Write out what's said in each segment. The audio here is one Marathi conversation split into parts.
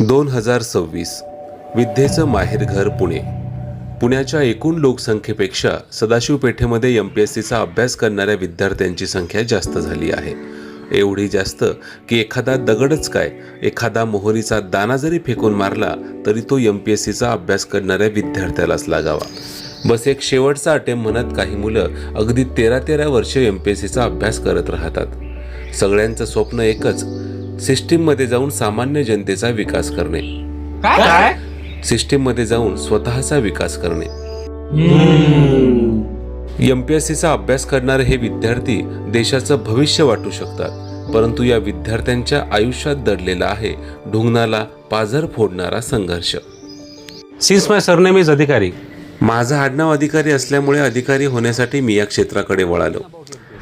2026 विद्येचं माहेरघर पुणे. पुण्याच्या एकूण लोकसंख्येपेक्षा सदाशिव पेठेमध्ये MPSCचा अभ्यास करणाऱ्या विद्यार्थ्यांची संख्या जास्त झाली आहे. एवढी जास्त की एखादा दगडच काय, एखादा मोहरीचा दाना जरी फेकून मारला तरी तो MPSCचा अभ्यास करणाऱ्या विद्यार्थ्यालाच लागावा. बस एक शेवटचा अटेम्प्ट म्हणत काही मुलं अगदी 13 वर्ष MPSCचा अभ्यास करत राहतात. सगळ्यांचं स्वप्न एकच, सिस्टीममध्ये जाऊन सामान्य जनतेचा विकास करणे. काय? सिस्टीममध्ये जाऊन स्वतःचा विकास करणे. MPSCचा अभ्यास करणारे हे विद्यार्थी देशाचं भविष्य वाटू शकतात, परंतु या विद्यार्थ्यांच्या आयुष्यात दडलेला आहे ढुंगणाला पाझर फोडणारा संघर्ष. सिन्स माय सरनेम इज अधिकारी. माझं आडनाव अधिकारी असल्यामुळे अधिकारी होण्यासाठी मी या क्षेत्राकडे वळालो.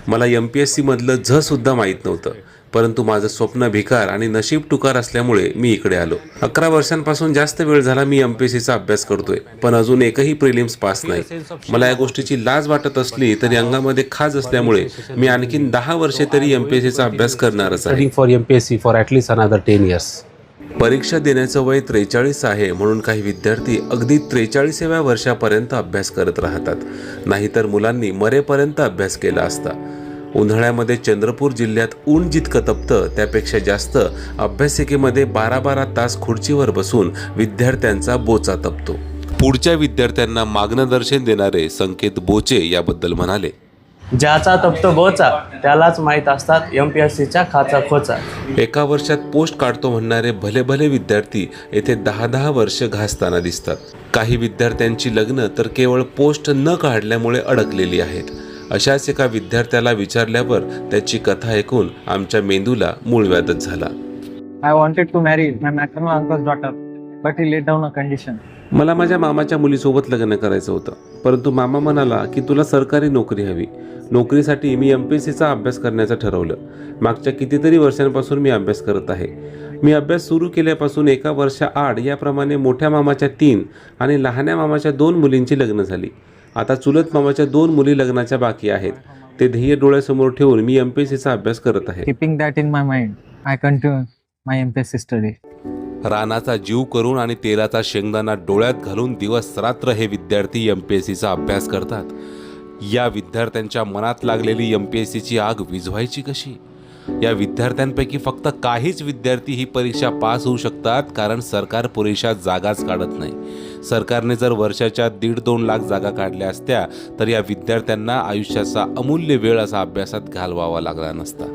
मला MPSC मधलं झ सुद्धा माहीत नव्हतं, परंतु माझं स्वप्न भिकार आणि नशीब टुकार असल्यामुळे मी इकडे आलो. 11 वर्षांपासून जास्त वेळ झाला मी MPSCचा अभ्यास करतोय, पण अजून एकही प्रिलिम्स पास नाही. मला या गोष्टीची लाज वाटत असली तरी अंगामध्ये खाज असल्यामुळे मी आणखीन 10 वर्षे तरी MPSCचा अभ्यास करणारच आहे. Studying for MPSC for at least another 10 years. परीक्षा देण्याचं वय 43 आहे म्हणून काही विद्यार्थी अगदी 43व्या वर्षापर्यंत अभ्यास करत राहतात, नाहीतर मुलांनी मरेपर्यंत अभ्यास केला असता. उन्हाळ्यामध्ये चंद्रपूर जिल्ह्यात ऊन जितकं तपतं त्यापेक्षा जास्त अभ्यासिकेमध्ये 12 तास खुर्चीवर बसून विद्यार्थ्यांचा बोचा तपतो. पुढच्या विद्यार्थ्यांना मार्गदर्शन देणारे संकेत बोचे याबद्दल म्हणाले, ज्याचा तप्त बोचा त्यालाच माहीत असतात MPSCच्या खाचा खोचा. एका वर्षात पोस्ट काढतो म्हणणारे भले भले विद्यार्थी येथे 10 वर्ष घासताना दिसतात. काही विद्यार्थ्यांची लग्न तर केवळ पोस्ट न काढल्यामुळे अडकलेली आहेत. अशाच एका विद्यार्थ्याला विचारल्यावर त्याची कथा ऐकून आमच्या मेंदूला मूळव्याधच झाला. I wanted to marry my maternal uncle's daughter, but he laid down a condition. मला माझ्या मामाच्या मुलीसोबत लग्न करायचं होतं, परंतु मामा म्हणाला की तुला सरकारी नोकरी हवी. नोकरीसाठी मी MPSCचा अभ्यास करण्याचं ठरवलं. मागच्या कितीतरी वर्षांपासून मी अभ्यास करत आहे. मी अभ्यास सुरू केल्यापासून एका वर्षाआड याप्रमाणे मोठ्या मामाच्या 3 आणि लहान्या मामाच्या 2 मुलींची लग्न झाली. आता चुलत मामाच्या 2 मुली लग्नाच्या बाकी आहेत. ते ध्येय डोळ्यासमोर ठेवून मी MPSCचा अभ्यास करत आहे. Keeping that in my mind, I continue my MPSC study. रानाचा जीव करून आणि तेलाचा शेंगदाणा डोळ्यात घालून दिवस रात्र हे विद्यार्थी MPSCचा अभ्यास करतात. या विद्यार्थ्यांच्या मनात लागलेली MPSCची आग विझवायची कशी? या विद्यार्थ्यांपैकी फक्त काहीच विद्यार्थी ही परीक्षा पास होऊ शकतात, कारण सरकार पुरेशा जागाच काढत नाही. सरकारने जर वर्षाच्या 1.5-2 लाख जागा काढल्या असत्या तर या विद्यार्थ्यांना आयुष्याचा अमूल्य वेळ असा अभ्यासात घालवावा लागला नसता.